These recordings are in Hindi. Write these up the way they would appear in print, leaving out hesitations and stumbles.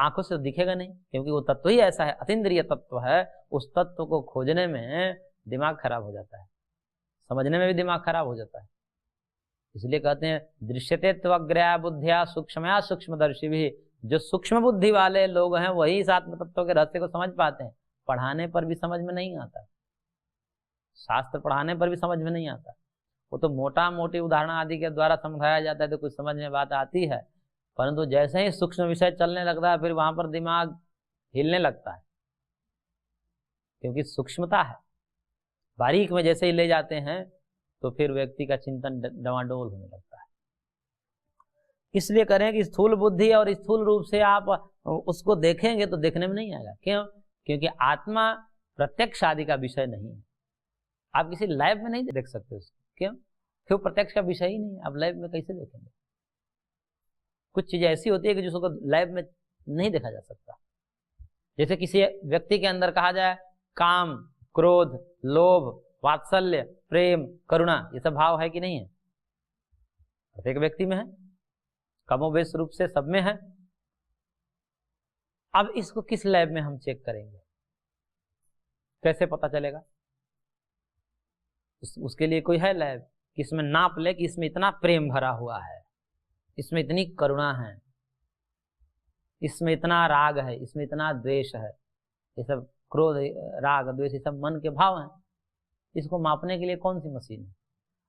आंखों से दिखेगा नहीं, क्योंकि वो तत्व ही ऐसा है, अतीन्द्रिय तत्व है। उस तत्व को खोजने में दिमाग खराब हो जाता है, समझने में भी दिमाग खराब हो जाता है। इसलिए कहते हैं दृश्यते त्वग्रया बुद्धिया सूक्ष्मया सूक्ष्मदर्शी भी। जो सूक्ष्म बुद्धि वाले लोग हैं वही इस आत्म तत्व के रहस्य को समझ पाते हैं। पढ़ाने पर भी समझ में नहीं आता, शास्त्र पढ़ाने पर भी समझ में नहीं आता। वो तो मोटा मोटी उदाहरण आदि के द्वारा समझाया जाता है तो कुछ समझ में बात आती है, परंतु जैसे ही सूक्ष्म विषय चलने लगता है फिर वहां पर दिमाग हिलने लगता है, क्योंकि सूक्ष्मता है। बारीक में जैसे ही ले जाते हैं तो फिर व्यक्ति का चिंतन डवाडोल होने लगता है। इसलिए करें कि स्थूल बुद्धि और स्थूल रूप से आप उसको देखेंगे तो देखने में नहीं आएगा। क्यों? क्योंकि आत्मा प्रत्यक्ष आदि का विषय नहीं है। आप किसी लैब में नहीं देख सकते उसको। क्यों? क्यों? प्रत्यक्ष का विषय ही नहीं है। आप लैब में कैसे देखेंगे? कुछ चीजें ऐसी होती है कि जिसको लैब में नहीं देखा जा सकता। जैसे किसी व्यक्ति के अंदर कहा जाए काम, क्रोध, लोभ, वात्सल्य, प्रेम, करुणा, ये सब भाव है कि नहीं है? प्रत्येक व्यक्ति में है, कमोबेश रूप से सब में है। अब इसको किस लैब में हम चेक करेंगे? कैसे पता चलेगा? उसके लिए कोई है लैब कि इसमें नाप ले कि इसमें इतना प्रेम भरा हुआ है, इसमें इतनी करुणा है, इसमें इतना राग है, इसमें इतना द्वेष है। ये सब क्रोध, राग, द्वेष, ये सब मन के भाव हैं। इसको मापने के लिए कौन सी मशीन है?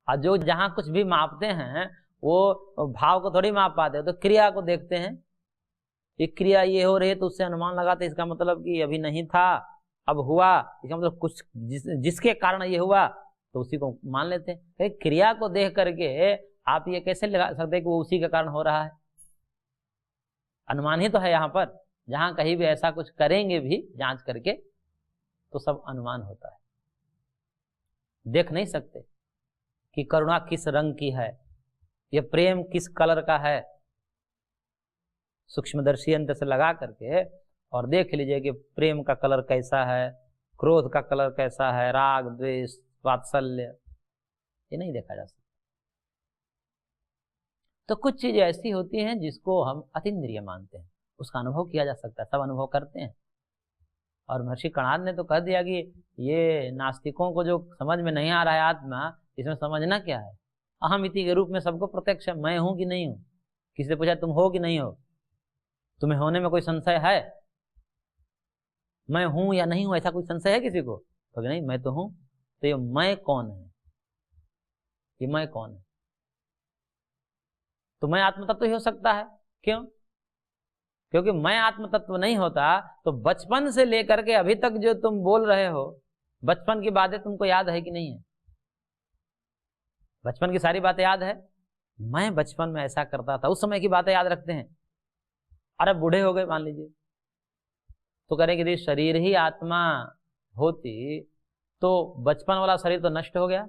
और जो जहां कुछ भी मापते हैं वो भाव को थोड़ी माप पाते हैं, तो क्रिया को देखते हैं। ये क्रिया ये हो रही है तो उससे अनुमान लगाते, इसका मतलब कि अभी नहीं था अब हुआ, इसका मतलब कुछ जिसके कारण ये हुआ तो उसी को मान लेते हैं। क्रिया को देख करके आप ये कैसे लगा सकते हैं कि वो उसी के कारण हो रहा है? अनुमान ही तो है यहाँ पर। जहां कहीं भी ऐसा कुछ करेंगे भी जांच करके तो सब अनुमान होता है। देख नहीं सकते कि करुणा किस रंग की है, यह प्रेम किस कलर का है। सूक्ष्मदर्शी यंत्र से लगा करके और देख लीजिए कि प्रेम का कलर कैसा है, क्रोध का कलर कैसा है, राग, द्वेष, वात्सल्य, ये नहीं देखा जा सकता। तो कुछ चीजें ऐसी होती हैं जिसको हम अतीन्द्रिय मानते हैं, उसका अनुभव किया जा सकता है, सब अनुभव करते हैं। और महर्षि कणाद ने तो कह दिया कि ये नास्तिकों को जो समझ में नहीं आ रहा है आत्मा, इसमें समझना क्या है? अहम इति के रूप में सबको प्रत्यक्ष है। मैं हूं कि नहीं हूं? किसी से पूछा तुम हो कि नहीं हो? तुम्हें होने में कोई संशय है? मैं हूं या नहीं हूं ऐसा कोई संशय है किसी को? तो नहीं, मैं तो हूं। तो ये मैं कौन है? ये मैं कौन है? तो मैं आत्म तत्व ही हो सकता है। क्यों? क्योंकि मैं आत्म तत्व नहीं होता तो बचपन से लेकर के अभी तक जो तुम बोल रहे हो, बचपन की बातें तुमको याद है कि नहीं है? बचपन की सारी बातें याद है? मैं बचपन में ऐसा करता था, उस समय की बातें याद रखते हैं। अरे बूढ़े हो गए मान लीजिए, तो करें कि शरीर ही आत्मा होती तो बचपन वाला शरीर तो नष्ट हो गया,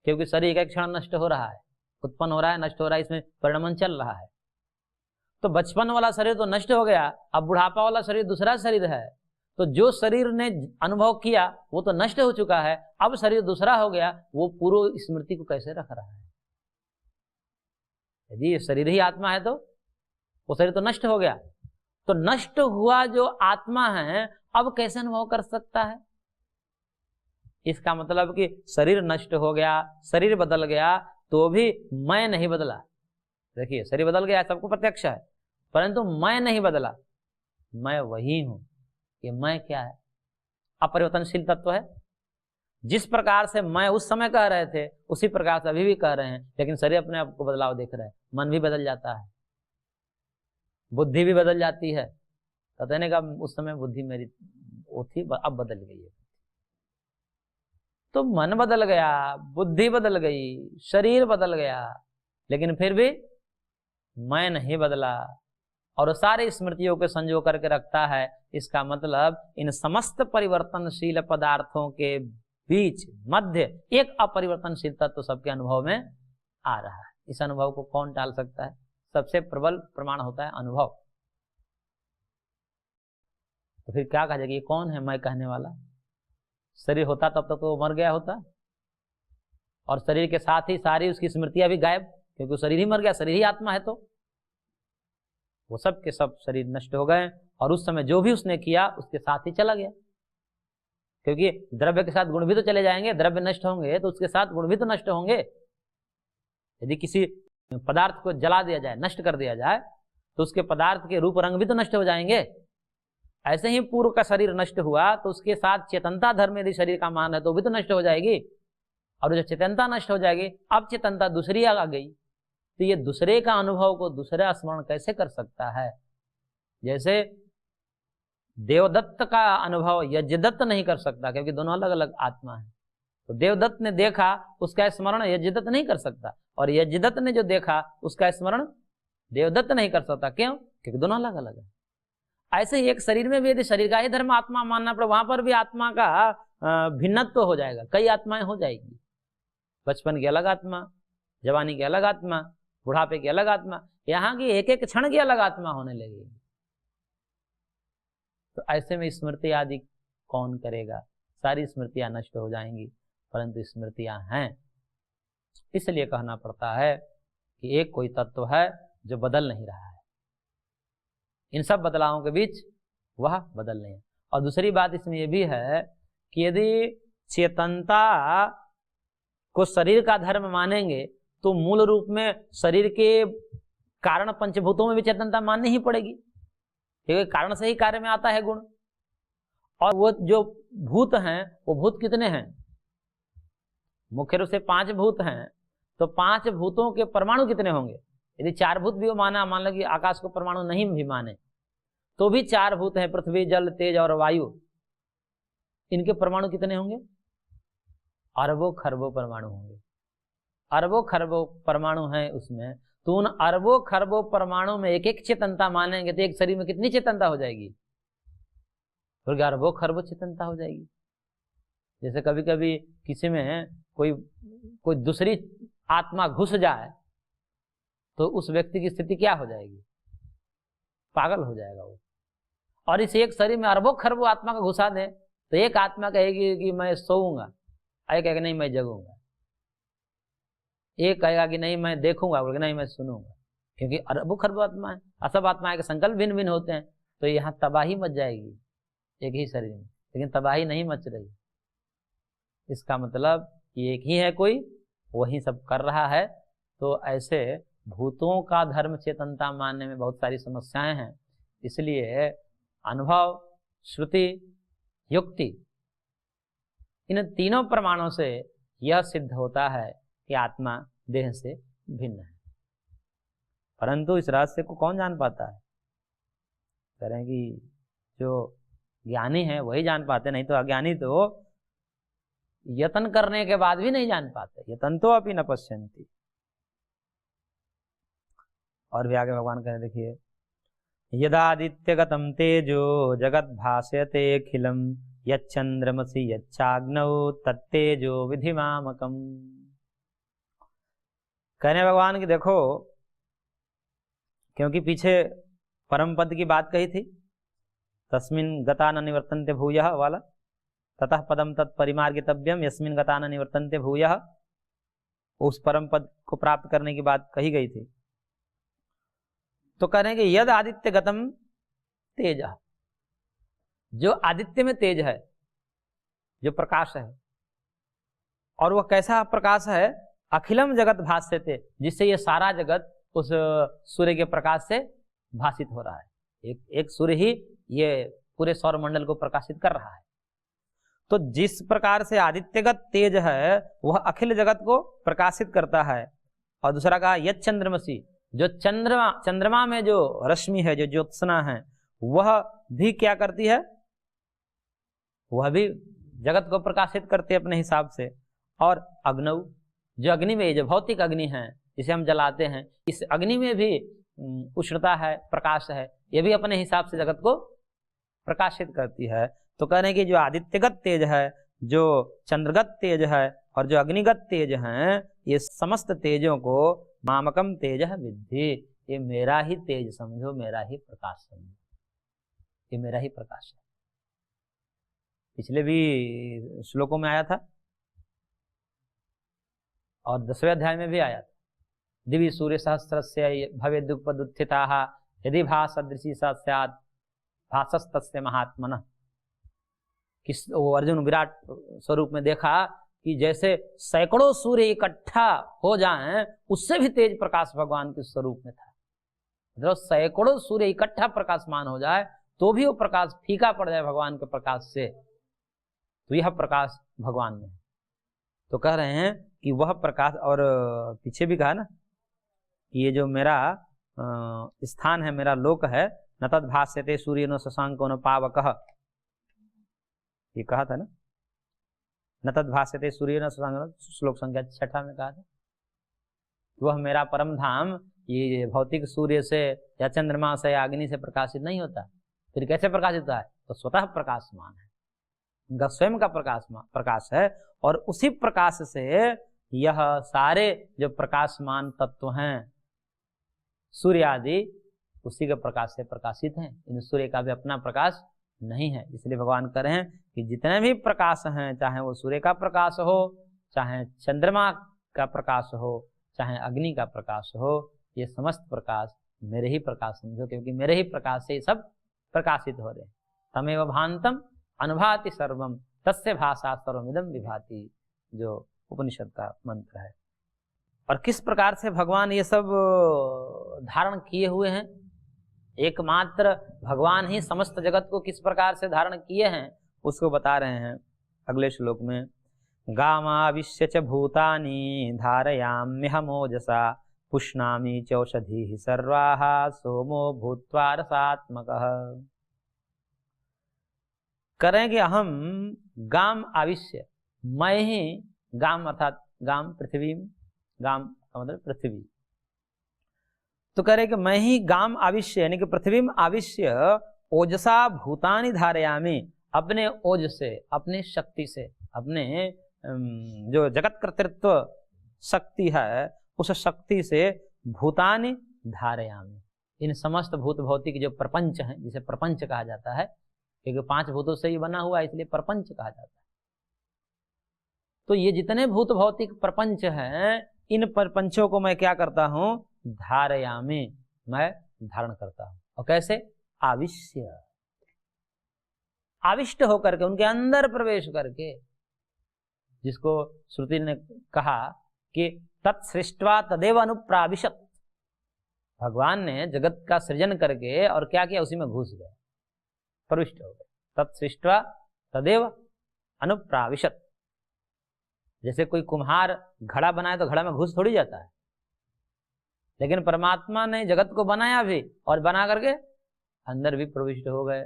क्योंकि शरीर एक क्षण नष्ट हो रहा है, उत्पन्न हो रहा है, नष्ट हो रहा है, इसमें परिणमन चल रहा है। तो बचपन वाला शरीर तो नष्ट हो गया, अब बुढ़ापा वाला शरीर दूसरा शरीर है। तो जो शरीर ने अनुभव किया वो तो नष्ट हो चुका है, अब शरीर दूसरा हो गया, वो पूर्व स्मृति को कैसे रख रहा है? यदि शरीर ही आत्मा है तो वो शरीर तो नष्ट हो गया, तो नष्ट हुआ जो आत्मा है अब कैसे अनुभव कर सकता है? इसका मतलब कि शरीर नष्ट हो गया, शरीर बदल गया, तो भी मैं नहीं बदला। देखिए शरीर बदल गया सबको प्रत्यक्ष है, परंतु मैं नहीं बदला, मैं वही हूं। ये मैं क्या है? अपरिवर्तनशील तत्व है। जिस प्रकार से मैं उस समय कह रहे थे उसी प्रकार से अभी भी कह रहे हैं, लेकिन शरीर अपने आप को बदलाव देख रहा है। मन भी बदल जाता है, बुद्धि भी बदल जाती है। कहते हैं कि उस समय बुद्धि मेरी वो थी, अब बदल गई है। तो मन बदल गया, बुद्धि बदल गई, शरीर बदल गया, लेकिन फिर भी मैं नहीं बदला, और सारी स्मृतियों के संजो करके रखता है। इसका मतलब इन समस्त परिवर्तनशील पदार्थों के बीच मध्य एक अपरिवर्तनशील तत्व सबके अनुभव में आ रहा है। इस अनुभव को कौन टाल सकता है? सबसे प्रबल प्रमाण होता है अनुभव। तो फिर क्या कहा जाएगा, ये कौन है मैं कहने वाला? शरीर होता तब तक तो मर गया होता, और शरीर के साथ ही सारी उसकी स्मृतियां भी गायब, क्योंकि शरीर ही मर गया, शरीर ही आत्मा है। तो वो सब के सब शरीर नष्ट हो गए और उस समय जो भी उसने किया उसके साथ ही चला गया, क्योंकि द्रव्य के साथ गुण भी तो चले जाएंगे, द्रव्य नष्ट होंगे तो उसके साथ गुण भी तो नष्ट होंगे। यदि किसी पदार्थ को जला दिया जाए, नष्ट कर दिया जाए, तो उसके पदार्थ के रूप रंग भी तो नष्ट हो जाएंगे। ऐसे ही पूर्व का शरीर नष्ट हुआ तो उसके साथ चेतनता धर्म यदि शरीर का मान है तो भी तो नष्ट हो जाएगी, और जब चेतनता नष्ट हो जाएगी, अब चेतनता दूसरी आ गई, तो ये दूसरे का अनुभव को दूसरा स्मरण कैसे कर सकता है? जैसे देवदत्त का अनुभव यज्ञदत्त नहीं कर सकता, क्योंकि दोनों अलग अलग आत्मा है। तो देवदत्त ने देखा, उसका स्मरण यज्ञदत्त नहीं कर सकता, और यज्ञदत्त ने जो देखा उसका स्मरण देवदत्त नहीं कर सकता। क्यों? क्योंकि दोनों अलग अलग है। ऐसे ही एक शरीर में भी यदि शरीर का ही धर्म आत्मा मानना पड़े, वहां पर भी आत्मा का भिन्नत्व हो जाएगा, कई आत्माएं हो जाएगी। बचपन की अलग आत्मा, जवानी की अलग आत्मा, बुढ़ापे की अलग आत्मा, यहाँ की एक एक क्षण की अलग आत्मा होने लगेगी। तो ऐसे में स्मृति आदि कौन करेगा? सारी स्मृतियां नष्ट हो जाएंगी, परंतु स्मृतियां हैं, इसलिए कहना पड़ता है कि एक कोई तत्व है जो बदल नहीं रहा है, इन सब बदलावों के बीच वह बदल नहीं है। और दूसरी बात इसमें यह भी है कि यदि चेतनता को शरीर का धर्म मानेंगे तो मूल रूप में शरीर के कारण पंचभूतों में भी चेतनता माननी ही पड़ेगी, क्योंकि कारण से ही कार्य में आता है गुण। और वो जो भूत हैं, वो भूत कितने हैं? मुख्य रूप से 5 भूत हैं, तो 5 भूतों के परमाणु कितने होंगे? यदि 4 भूत भी माना, मान लो कि आकाश को परमाणु नहीं भी माने, तो भी 4 भूत हैं, पृथ्वी, जल, तेज और वायु। इनके परमाणु कितने होंगे? अरबों खरबों परमाणु होंगे। अरबों खरबों परमाणु हैं उसमें, तो उन अरबों खरबों परमाणु में एक एक चेतनता मानेंगे तो एक शरीर में कितनी चेतनता हो जाएगी? तो अरबों खरबों चेतनता हो जाएगी। जैसे कभी कभी किसी में कोई दूसरी आत्मा घुस जाए तो उस व्यक्ति की स्थिति क्या हो जाएगी? पागल हो जाएगा वो। और इस एक शरीर में अरबों खरबों आत्मा को घुसा दें तो एक आत्मा कहेगी कि मैं सोऊंगा, एक कहेगा नहीं मैं जगूंगा, एक कहेगा कि नहीं मैं देखूंगा, बोलेगा नहीं मैं सुनूंगा, क्योंकि अरबों खरबों आत्मा है, सब आत्माएं के संकल्प भिन्न भिन्न होते हैं। तो यहाँ तबाही मच जाएगी एक ही शरीर में, लेकिन तबाही नहीं मच रही। इसका मतलब कि एक ही है कोई, वही सब कर रहा है। तो ऐसे भूतों का धर्म चेतनता मानने में बहुत सारी समस्याएं हैं। इसलिए अनुभव, श्रुति, युक्ति, इन तीनों प्रमाणों से यह सिद्ध होता है कि आत्मा देह से भिन्न है। परंतु इस रहस्य को कौन जान पाता है? कह रहे हैं कि जो ज्ञानी है वही जान पाते, नहीं तो अज्ञानी तो यत्न करने के बाद भी नहीं जान पाते। यतन तो अपि न पश्यन्ति। और भी आगे भगवान कह रहे, देखिए, यदादित्यगतं तेजो जगत् भासयते अखिलम यच्चंद्रमसि यच्चाग्नौ तत्तेजो विधिमामकम्। कहने भगवान कि देखो, क्योंकि पीछे परम पद की बात कही थी, तस्मिन् गता न निवर्तन्ते भूयः वाला, ततः पदम तत्परिमार्गितव्यम यस्मिन् गता न निवर्तन्ते भूयः, उस परम पद को प्राप्त करने की बात कही गई थी। तो कह रहे हैं कि यद आदित्य गतम तेज, जो आदित्य में तेज है, जो प्रकाश है, और वह कैसा प्रकाश है? अखिलम जगत भास्यते, जिससे ये सारा जगत उस सूर्य के प्रकाश से भाषित हो रहा है। एक सूर्य ही ये पूरे सौर मंडल को प्रकाशित कर रहा है। तो जिस प्रकार से आदित्यगत तेज है वह अखिल जगत को प्रकाशित करता है। और दूसरा कहा यद चंद्रमसी, जो चंद्रमा में जो रश्मि है, जो ज्योत्सना है, वह भी क्या करती है? वह भी जगत को प्रकाशित करती है अपने हिसाब से। और अग्नौ, जो अग्नि में, जो भौतिक अग्नि है जिसे हम जलाते हैं, इस अग्नि में भी उष्णता है, प्रकाश है, यह भी अपने हिसाब से जगत को प्रकाशित करती है। तो कह रहे हैं कि जो आदित्यगत तेज है, जो चंद्रगत तेज है और जो अग्निगत तेज हैं, ये समस्त तेजों को मामकम तेज विद्धि, ये मेरा ही तेज समझो, मेरा ही प्रकाश समझो, ये मेरा ही प्रकाश है। पिछले भी श्लोकों में आया था और 10वें अध्याय में भी आया था, दिवि सूर्य सहस्रस्य भवेदुपदुत्थिताः यदि भासदृशी सा स्यात् भासस्तस्य महात्मनः। किस वो अर्जुन विराट स्वरूप में देखा कि जैसे सैकड़ों सूर्य इकट्ठा हो जाएं, उससे भी तेज प्रकाश भगवान के स्वरूप में था। मतलब सैकड़ों सूर्य इकट्ठा प्रकाशमान हो जाए तो भी वो प्रकाश फीका पड़ जाए भगवान के प्रकाश से, तो यह प्रकाश भगवान में। तो कह रहे हैं कि वह प्रकाश, और पीछे भी कहा ना कि ये जो मेरा स्थान है, मेरा लोक है, न तद भास्यते सूर्य न शशांको न पावकः, ये कहा था ना, न तद भास्यते सूर्य न शशांको, श्लोक संख्या 6 में कहा था। वह मेरा परम धाम ये भौतिक सूर्य से या चंद्रमा से या अग्नि से प्रकाशित नहीं होता, फिर कैसे प्रकाशित होता है? तो स्वतः प्रकाशमान है, उनका स्वयं का प्रकाश है, और उसी प्रकाश से यह सारे जो प्रकाशमान तत्व हैं सूर्य आदि, उसी के प्रकाश से प्रकाशित हैं। इन सूर्य का भी अपना प्रकाश नहीं है। इसलिए भगवान कह रहे हैं कि जितने भी प्रकाश हैं, चाहे वो सूर्य का प्रकाश हो, चाहे चंद्रमा का प्रकाश हो, चाहे अग्नि का प्रकाश हो, ये समस्त प्रकाश मेरे ही प्रकाश समझो, क्योंकि मेरे ही प्रकाश से सब प्रकाशित हो रहे हैं। तमेव भांतम अनुभाति सर्वम तस्य भाषा सर्वमिदं विभाति, जो उपनिषद का मंत्र है। और किस प्रकार से भगवान ये सब धारण किए हुए हैं? एकमात्र भगवान ही समस्त जगत को किस प्रकार से धारण किए हैं उसको बता रहे हैं अगले श्लोक में। गामाविश्य च भूतानि धारयाम्यहमोजसा पुष्णामि चौषधीः सर्वाः सोमो भूत्वा रसात्मकः। करें कि हम गाम आविश्य, मैं ही गाम अर्थात गाम पृथ्वी, गाम का मतलब पृथ्वी, तो कह रहे कि मैं ही गाम आविश्य यानी कि पृथ्वी में आविश्य ओजसा भूतानि धारयामि, अपने ओज से, अपनी शक्ति से, अपने जो जगत कर्तृत्व शक्ति है उस शक्ति से भूतानि धारयामि, इन समस्त भूत भौतिक जो प्रपंच हैं, जिसे प्रपंच कहा जाता है, क्योंकि 5 भूतों से ही बना हुआ है इसलिए प्रपंच कहा जाता है। तो ये जितने भूत भौतिक प्रपंच हैं, इन प्रपंचों को मैं क्या करता हूं? धारयामि, मैं धारण करता हूं। और कैसे? आविश्य, आविष्ट होकर के, उनके अंदर प्रवेश करके, जिसको श्रुति ने कहा कि तत्सृष्ट्वा तदेव अनुप्राविशत। भगवान ने जगत का सृजन करके और क्या किया? उसी में घुस गए, प्रविष्ट हो गए। तत्सृष्ट्वा तदेव अनुप्राविशत। जैसे कोई कुम्हार घड़ा बनाए तो घड़ा में घुस थोड़ी जाता है, लेकिन परमात्मा ने जगत को बनाया भी और बना करके अंदर भी प्रविष्ट हो गए।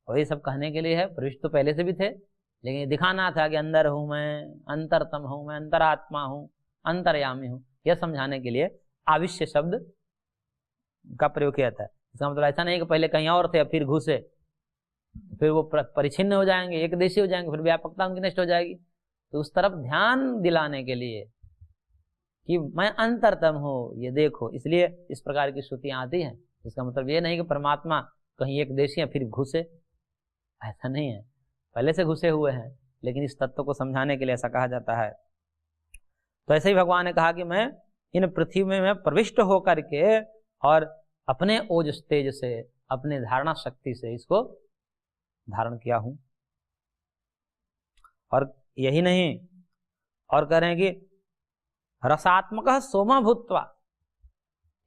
और ये सब कहने के लिए है, प्रविष्ट तो पहले से भी थे, लेकिन दिखाना था कि अंदर हूं मैं, अंतरतम हूं मैं, अंतरात्मा हूं, अंतर्यामी हूं, यह समझाने के लिए आविश्य शब्द का प्रयोग किया था। इसका मतलब ऐसा नहीं कि पहले कहीं और थे फिर घुसे, फिर वो परिच्छिन्न हो जाएंगे, एक देशी हो जाएंगे, फिर व्यापकता उनकी नष्ट हो जाएगी। तो उस तरफ ध्यान दिलाने के लिए कि मैं अंतरतम हूं, ये देखो, इसलिए इस प्रकार की श्रुतियां आती हैं। इसका मतलब ये नहीं कि परमात्मा कहीं एक देशी है फिर घुसे, ऐसा नहीं है, पहले से घुसे हुए हैं, लेकिन इस तत्व को समझाने के लिए ऐसा कहा जाता है। तो ऐसे ही भगवान ने कहा कि मैं इन पृथ्वी में प्रविष्ट होकर के और अपने ओज तेज से, अपने धारणा शक्ति से इसको धारण किया हूं। और यही नहीं, और कह रहे हैं कि रसात्मक सोम भूत्वा,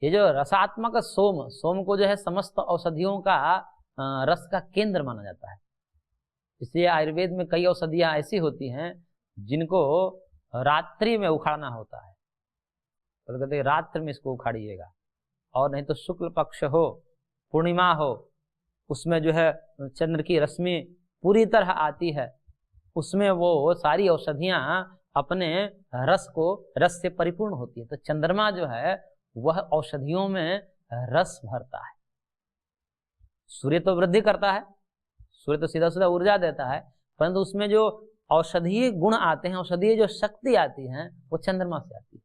ये जो रसात्मक सोम, सोम को जो है समस्त औषधियों का रस का केंद्र माना जाता है। इसलिए आयुर्वेद में कई औषधियां ऐसी होती हैं जिनको रात्रि में उखाड़ना होता है, तो कहते हैं रात्रि में इसको उखाड़िएगा, और नहीं तो शुक्ल पक्ष हो, पूर्णिमा हो, उसमें जो है चंद्र की रश्मि पूरी तरह आती है, उसमें वो सारी औषधियां अपने रस से परिपूर्ण होती है। तो चंद्रमा जो है वह औषधियों में रस भरता है। सूर्य तो वृद्धि करता है, सूर्य तो सीधा सीधा ऊर्जा देता है, परंतु उसमें जो औषधीय गुण आते हैं, औषधीय जो शक्ति आती है, वो चंद्रमा से आती है।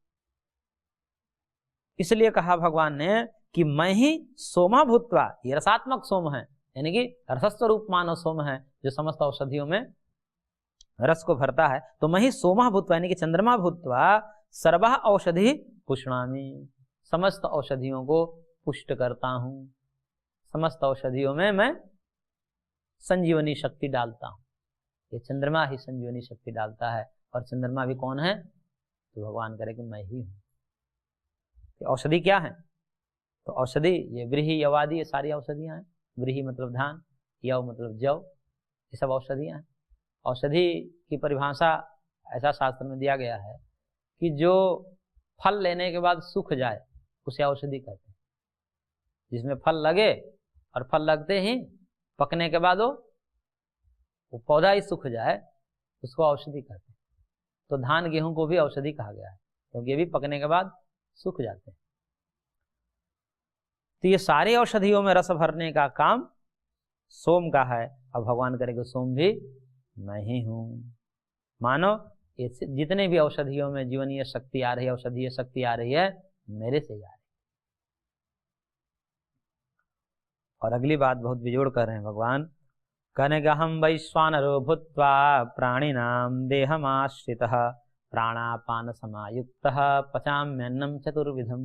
इसलिए कहा भगवान ने कि मैं ही सोमा भूत्वा, ये रसात्मक सोम है, यानी कि रसस्वरूप मानव सोम है जो समस्त औषधियों में रस को भरता है। तो मैं ही सोमा भूत्वा यानी कि चंद्रमा भूत्वा सर्वः औषधि पुष्णामि, समस्त औषधियों को पुष्ट करता हूं, समस्त औषधियों में मैं संजीवनी शक्ति डालता हूँ। ये चंद्रमा ही संजीवनी शक्ति डालता है, और चंद्रमा भी कौन है? तो भगवान करे कि मैं ही हूँ। औषधि क्या है? तो औषधि ये व्रीहि यवादि ये सारी औषधियाँ हैं। व्रीहि मतलब धान, यव मतलब जव, ये सब औषधियाँ हैं। औषधि की परिभाषा ऐसा शास्त्र में दिया गया है कि जो फल लेने के बाद सूख जाए उसे औषधि कहते हैं। जिसमें फल लगे और फल लगते ही पकने के बाद वो पौधा ही सूख जाए उसको औषधि कहते हैं। तो धान गेहूं को भी औषधि कहा गया है, क्योंकि ये भी पकने के बाद सूख जाते हैं। तो ये सारी औषधियों में रस भरने का काम सोम का है। अब भगवान करेगा सोम भी मैं ही हूं। मानो जितने भी औषधियों में जीवनीय शक्ति आ रही है, औषधीय शक्ति आ रही है, मेरे से ही आ रही है। और अगली बात बहुत बेजोड़ कर रहे हैं भगवान, कहने का हम वैश्वानरो भूत्वा प्राणिनाम देहमाश्रितः प्राणापान समायुक्तः पचाम्यन्नम चतुर्विधम।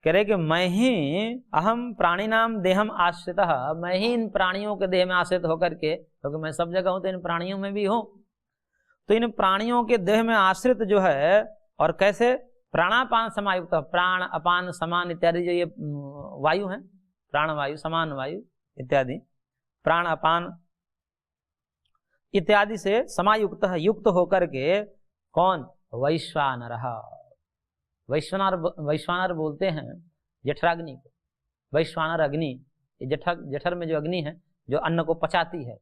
कह रहे कि मैं ही अहम प्राणिनाम देहम आश्रितः, मैं ही इन प्राणियों के देह में आश्रित होकर के, क्योंकि मैं सब जगह हूं तो इन प्राणियों में भी हूं, तो इन प्राणियों के देह में आश्रित जो है, और कैसे? प्राणापान समायुक्त, प्राण अपान समान इत्यादि जो ये वायु है, प्राण वायु समान वायु इत्यादि, प्राण अपान इत्यादि से समायुक्त है, युक्त होकर के कौन? वैश्वानर। वैश्वानर बोलते हैं जठराग्नि को। वैश्वानर अग्नि, ये जठर में जो अग्नि है जो अन्न को पचाती है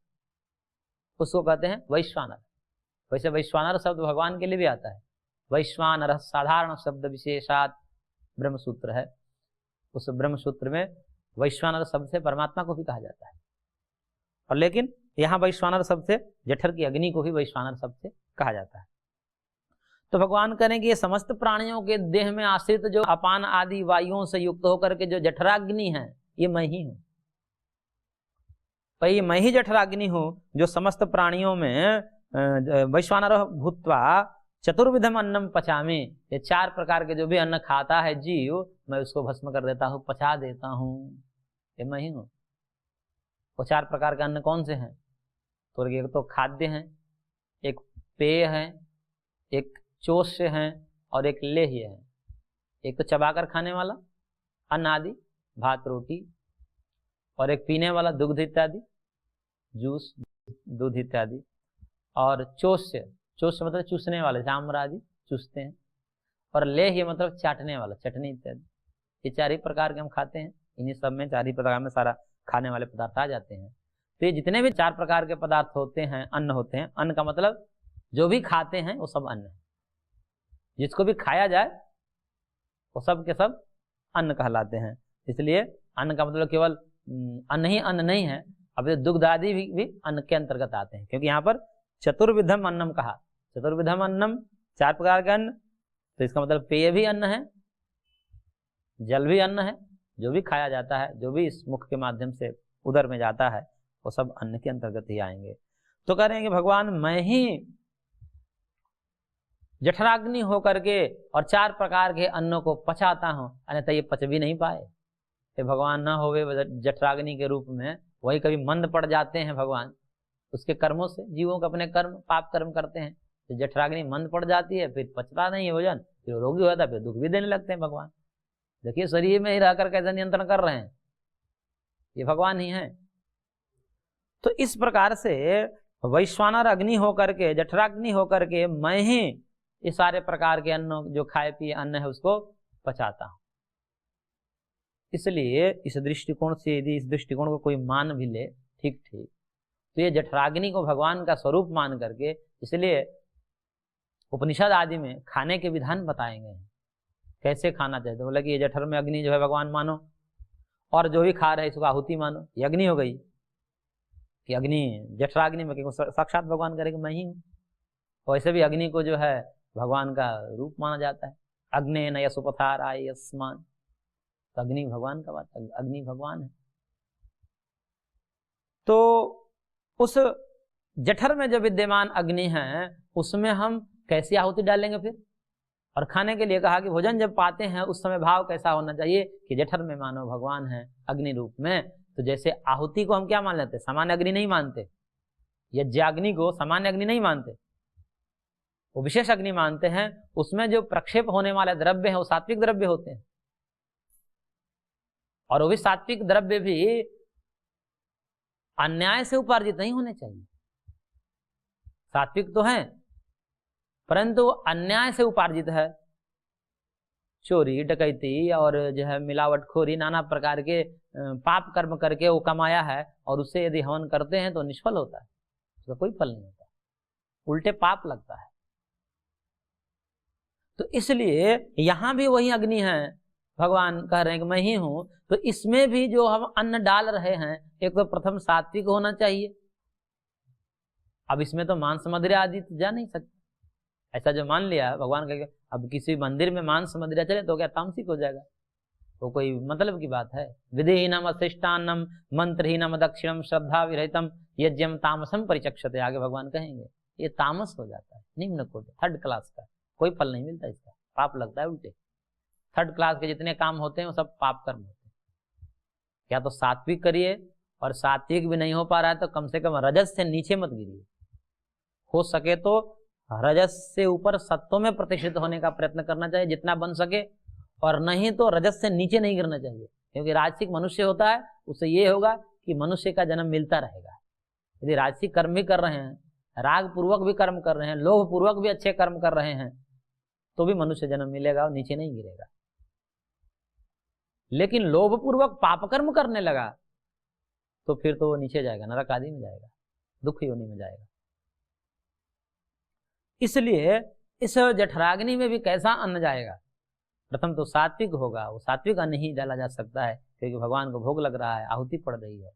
उसको कहते हैं वैश्वानर। वैसे वैश्वानर शब्द भगवान के लिए भी आता है। वैश्वानर साधारण शब्द विशेषात ब्रह्मसूत्र है, उस ब्रह्मसूत्र में वैश्वानर शब्द से परमात्मा को भी कहा जाता है, और लेकिन यहाँ वैश्वानर शब्द से जठर की अग्नि को भी वैश्वानर शब्द से कहा जाता है। तो भगवान करें कि ये समस्त प्राणियों के देह में आश्रित जो अपान आदि वायुओं से युक्त होकर के जो जठराग्नि है, ये मैं ही हूं। तो ये मैं ही जठराग्नि हूं जो समस्त प्राणियों में वैश्वानर भूत्वा चतुर्विधम अन्नम पचामी, ये 4 प्रकार के जो भी अन्न खाता है जीव, मैं उसको भस्म कर देता हूं, पचा देता हूं, ये मैं ही हूं। वो 4 प्रकार के अन्न कौन से हैं? तो एक तो खाद्य हैं, एक पेय है, एक चोष्य है, और एक लेह्य है। एक तो चबाकर खाने वाला अन्न आदि भात रोटी, और एक पीने वाला दुग्ध इत्यादि जूस दूध इत्यादि, और चोष्य, चोष्य मतलब चूसने वाले, जामर आदि चूसते हैं, और लेह्य मतलब चाटने वाला, चटनी इत्यादि। ये 4 ही प्रकार के हम खाते हैं। इन्हीं सब में 4 ही प्रकार में सारा खाने वाले पदार्थ आ जाते हैं। तो ये जितने भी 4 प्रकार के पदार्थ होते हैं, अन्न होते हैं, अन्न का मतलब जो भी खाते हैं वो सब अन्न है। जिसको भी खाया जाए वो सब के सब अन्न कहलाते हैं। इसलिए अन्न का मतलब केवल अन्न ही अन्न नहीं है, अब ये दुग्ध आदि भी अन्न के अंतर्गत आते हैं, क्योंकि यहाँ पर चतुर्विधम अन्नम कहा। चतुर्विधम अन्नम, 4 प्रकार के अन्न, तो इसका मतलब पेय भी अन्न है, जल भी अन्न है, जो भी खाया जाता है, जो भी इस मुख के माध्यम से उदर में जाता है, वो सब अन्न के अंतर्गत ही आएंगे। तो कह रहे हैं कि भगवान मैं ही जठराग्नि होकर के और 4 प्रकार के अन्नों को पचाता हूं, अन्यथा ये पच भी नहीं पाए। ये भगवान न होवे जठराग्नि के रूप में, वही कभी मंद पड़ जाते हैं भगवान उसके कर्मों से। जीवों के अपने कर्म, पाप कर्म करते हैं, तो जठराग्नि मंद पड़ जाती है, फिर पचता नहीं है भोजन, फिर रोगी हो जाता है, फिर दुख भी देने लगते हैं भगवान। देखिए शरीर में ही रहकर कैसा नियंत्रण कर रहे हैं, ये भगवान ही है। तो इस प्रकार से वैश्वानर अग्नि होकर के, जठराग्नि होकर के मैं ही ये सारे प्रकार के अन्न, जो खाए पिए अन्न है, उसको पचाता हूं। इसलिए इस दृष्टिकोण से यदि इस दृष्टिकोण को कोई मान भी ले ठीक ठीक, तो ये जठराग्नि को भगवान का स्वरूप मान करके, इसलिए उपनिषद आदि में खाने के विधान बताए गए हैं, कैसे खाना चाहिए। तो बोला कि ये जठर में अग्नि जो है भगवान मानो, और जो भी खा रहे इसको आहुति मानो, ये अग्नि हो गई। कि अग्नि जठराग्नि में साक्षात भगवान करेगा मैं ही हूँ। वैसे भी अग्नि को जो है भगवान का रूप माना जाता है। अग्नि न यसुपथार आय यस्मान, तो अग्नि भगवान का बात, अग्नि भगवान है। तो उस जठर में जो विद्यमान अग्नि है उसमें हम कैसी आहुति डालेंगे फिर? और खाने के लिए कहा कि भोजन जब पाते हैं उस समय भाव कैसा होना चाहिए कि जठर में मानो भगवान है अग्नि रूप में, तो जैसे आहुति को हम क्या मान लेते हैं, सामान्य अग्नि नहीं मानते, यज्ञाग्नि को सामान्य अग्नि नहीं मानते, वो विशेष अग्नि मानते हैं। उसमें जो प्रक्षेप होने वाले द्रव्य हैं वो सात्विक द्रव्य होते हैं, और वो भी सात्विक द्रव्य भी अन्याय से उपार्जित नहीं होने चाहिए। सात्विक तो है परंतु अन्याय से उपार्जित है। चोरी डकैती और जो है मिलावटखोरी, नाना प्रकार के पाप कर्म करके वो कमाया है, और उससे यदि हवन करते हैं तो निष्फल होता है, उसका कोई फल नहीं होता, उल्टे पाप लगता है। तो इसलिए यहां भी वही अग्नि है, भगवान कह रहे हैं कि मैं ही हूं। तो इसमें भी जो हम अन्न डाल रहे हैं, एक तो प्रथम सात्विक होना चाहिए। अब इसमें तो मांस मदिरा आदि तो जा नहीं सकते, ऐसा जो मान लिया भगवान कहेगा अब किसी मंदिर में मांस मदिरा चले तो क्या तामसिक हो जाएगा, तो कोई मतलब की बात है। विधिहीनम अशिष्टान्नम मंत्रहीनम दक्षिणम श्रद्धा विरहितम यज्ञम तामसम परिचक्षते, आगे भगवान कहेंगे ये तामस हो जाता है, निम्न कोटि, थर्ड क्लास का, कोई फल नहीं मिलता इसका, पाप लगता है उल्टे। थर्ड क्लास के जितने काम होते हैं वो सब पाप कर्म होते हैं। या तो सात्विक करिए, और सात्विक भी नहीं हो पा रहा है तो कम से कम रजस से नीचे मत गिरिए, हो सके तो रजस से ऊपर सत्व में प्रतिष्ठित होने का प्रयत्न करना चाहिए जितना बन सके, और नहीं तो रजस से नीचे नहीं गिरना चाहिए, क्योंकि राजसिक मनुष्य होता है उससे ये होगा कि मनुष्य का जन्म मिलता रहेगा। यदि राजसिक कर्म भी कर रहे हैं, राग पूर्वक भी कर्म कर रहे हैं, लोभ पूर्वक भी अच्छे कर्म कर रहे हैं, तो भी मनुष्य जन्म मिलेगा और नीचे नहीं गिरेगा। लेकिन लोभ पूर्वक पाप कर्म करने लगा तो फिर तो वो नीचे जाएगा, नरक आदि में जाएगा, दुख योनि में जाएगा। इसलिए इस जठराग्नि में भी कैसा अन्न जाएगा, प्रथम तो सात्विक होगा, वो सात्विक अन्न ही डाला जा सकता है, क्योंकि भगवान को भोग लग रहा है, आहुति पड़ रही है,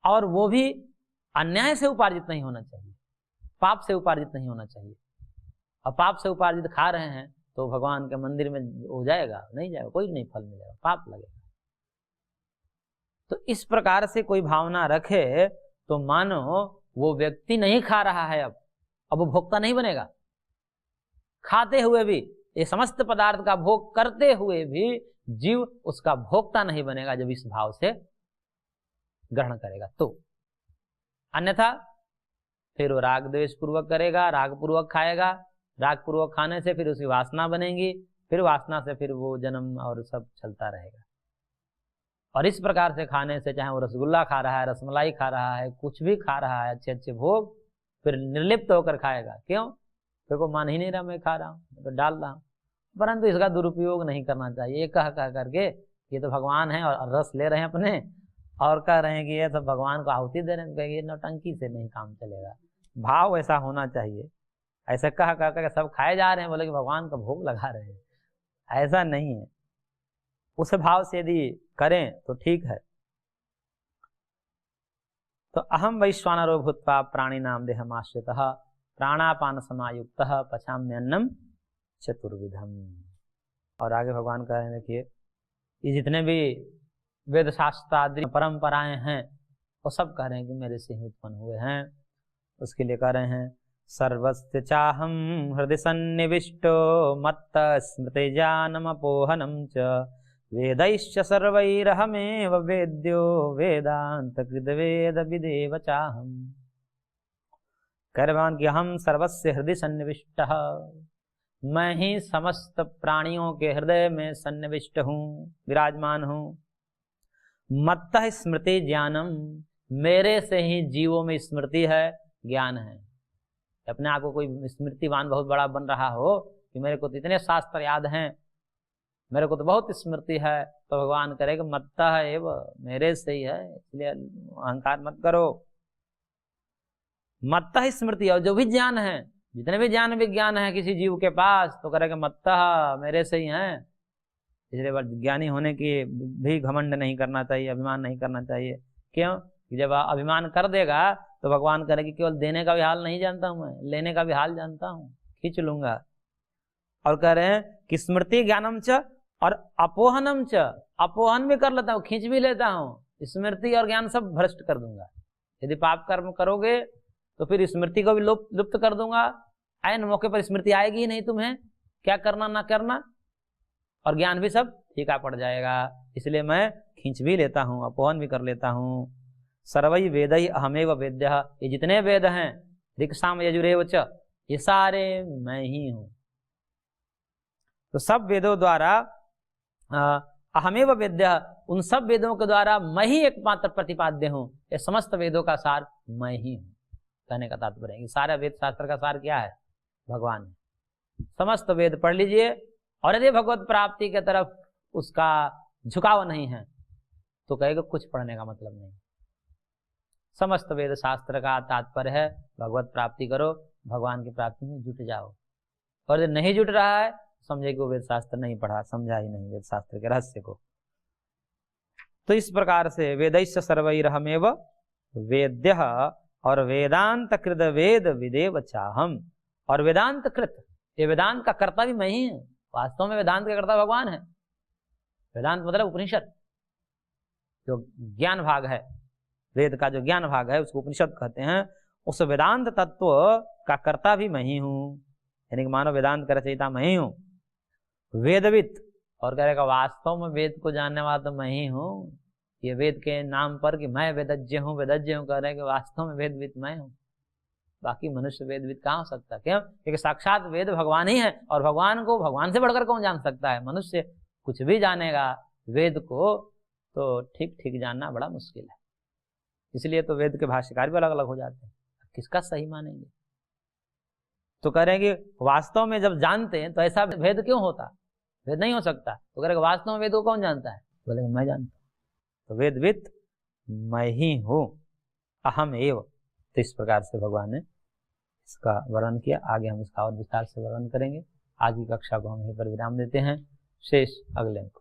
और वो भी अन्याय से उपार्जित नहीं होना चाहिए, पाप से उपार्जित नहीं होना चाहिए। अब पाप से उपार्जित खा रहे हैं तो भगवान के मंदिर में हो जाएगा, नहीं जाएगा, कोई नहीं फल मिलेगा, पाप लगेगा। तो इस प्रकार से कोई भावना रखे तो मानो वो व्यक्ति नहीं खा रहा है, अब वो भोक्ता नहीं बनेगा। खाते हुए भी, ये समस्त पदार्थ का भोग करते हुए भी जीव उसका भोक्ता नहीं बनेगा जब इस भाव से ग्रहण करेगा तो। अन्यथा फिर वो राग द्वेष पूर्वक करेगा, राग पूर्वक खाएगा, राग पूर्वक खाने से फिर उसकी वासना बनेगी, फिर वासना से फिर वो जन्म और सब चलता रहेगा। और इस प्रकार से खाने से, चाहे वो रसगुल्ला खा रहा है, रसमलाई खा रहा है, कुछ भी खा रहा है, अच्छे अच्छे भोग, फिर निर्लिप्त होकर खाएगा। क्यों? फिर को मान ही नहीं रहा मैं खा रहा हूँ, तो डाल रहा हूँ। परंतु इसका दुरुपयोग नहीं करना चाहिए। ये कह करके ये तो भगवान है और रस ले रहे हैं अपने, और कह रहे हैं कि ये सब भगवान को आहुति दे रहे हैं, कहेंगे नौटंकी से नहीं काम चलेगा। भाव ऐसा होना चाहिए। ऐसा कह कर सब खाए जा रहे हैं, बोले कि भगवान का भोग लगा रहे हैं, ऐसा नहीं है। उस भाव से यदि करें तो ठीक है। तो अहम वैश्वानरो भूत्वा प्राणिनाम देहमाश्रितः प्राणापान समायुक्तः पचाम्यन्नम चतुर्विधम। और आगे भगवान कह रहे हैं, देखिए ये जितने भी वेद शास्त्रादि परंपराएं हैं वो सब कह रहे हैं कि मेरे से ही उत्पन्न हुए हैं। उसके लिए कह रहे हैं सर्वस्य चाहम हृदय सन्निविष्टो मत्त स्मृति जानमपोहनम च वेदैश्च सर्वैरहमेव वेद्यो वेदांत कृतवेद विदेव चाहम। कह रहे भगवान कि हम सर्वस्य हृदय सन्निविष्टः, मैं ही समस्त प्राणियों के हृदय में सन्निविष्ट हूँ, विराजमान हूँ। मत्तः स्मृति ज्ञानम, मेरे से ही जीवों में स्मृति है, ज्ञान है। अपने आप को कोई स्मृतिवान बहुत बड़ा बन रहा हो कि मेरे को तो इतने शास्त्र याद हैं, मेरे को तो बहुत स्मृति है, तो भगवान करेगा मत्तः एव, मेरे से ही है, इसलिए अहंकार मत करो। मत्तः स्मृति, और जो भी ज्ञान है, जितने भी ज्ञान विज्ञान है किसी जीव के पास, तो करेगा मत्तः, मेरे से ही है। इसलिए ज्ञानी होने की भी घमंड नहीं करना चाहिए, अभिमान नहीं करना चाहिए। क्यों? जब अभिमान कर देगा तो भगवान करेगा केवल देने का भी हाल नहीं जानता हूं मैं, लेने का भी हाल जानता हूं, खींच लूंगा। और कह रहे हैं कि स्मृति ज्ञानम च और अपोहनम च, अपोहन भी कर लेता हूँ, खींच भी लेता हूँ, स्मृति और ज्ञान सब भ्रष्ट कर दूंगा। यदि पाप कर्म करोगे तो फिर स्मृति को भी लुप्त कर दूंगा, ऐन मौके पर स्मृति आएगी ही नहीं तुम्हें क्या करना ना करना, और ज्ञान भी सब फीका पड़ जाएगा, इसलिए मैं खींच भी लेता हूँ, अपहन भी कर लेता हूँ। सर्वै वेदै अहमेव वेद्यः, ये जितने वेद हैं ऋक् साम यजुरेव च, ये सारे मैं ही हूँ। तो सब वेदों द्वारा अहमेव वेद्यः, उन सब वेदों के द्वारा मैं ही एकमात्र प्रतिपाद्य हूँ। ये समस्त वेदों का सार मैं ही हूँ, कहने का तात्पर्य है। सारा वेद शास्त्र का सार क्या है? भगवान है। समस्त वेद पढ़ लीजिए, और यदि भगवत प्राप्ति की तरफ उसका झुकाव नहीं है तो कहेगा कुछ पढ़ने का मतलब नहीं। समस्त वेद शास्त्र का तात्पर्य है भगवत प्राप्ति करो, भगवान की प्राप्ति में जुट जाओ। और यदि नहीं जुट रहा है समझे कि वो वेद शास्त्र नहीं पढ़ा, समझा ही नहीं वेद शास्त्र के रहस्य को। तो इस प्रकार से वेदैश्च सर्वैरहमेव वेद्यः, और वेदांत कृत वेद विदेव चाहम, और वेदांत कृत, ये वेदांत का कर्ता भी मैं ही हूं। वास्तव में वेदांत का कर्ता भगवान है। वेदांत मतलब उपनिषद, जो ज्ञान भाग है, वेद का जो ज्ञान भाग है उसको उपनिषद कहते हैं। उस वेदांत तत्व का कर्ता भी मैं ही हूं, यानी कि मानव वेदांत का रचयिता मैं ही हूं। वेदविद, और कहेगा वास्तव में वेद को जानने वाला तो मैं ही हूँ। ये वेद के नाम पर कि मैं वेदज्ञ हूँ, वेदज्ञ हूँ, कह रहे कि वास्तव में वेदविद मैं हूँ। बाकी मनुष्य वेदविद कहाँ हो सकता है? क्यों? क्योंकि साक्षात वेद भगवान ही है, और भगवान को भगवान से बढ़कर कौन जान सकता है? मनुष्य कुछ भी जानेगा वेद को तो ठीक ठीक जानना बड़ा मुश्किल है। इसलिए तो वेद के भाष्यकार भी अलग अलग हो जाते हैं, किसका सही मानेंगे? तो कह रहे हैं कि वास्तव में जब जानते हैं तो ऐसा भेद क्यों होता? वेद नहीं हो सकता। तो कह रहे वास्तव में वेद को कौन जानता है? बोले मैं जानता हूं। तो वेदविद मैं ही हूं, अहम एव। तो इस प्रकार से भगवान ने इसका वर्णन किया। आगे हम इसका और विस्तार से वर्णन करेंगे। आज की कक्षा को हम यहीं पर विराम देते हैं, शेष अगले अंक।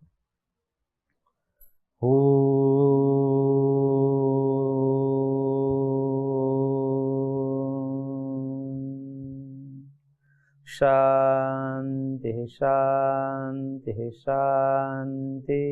शांति शांति शांति।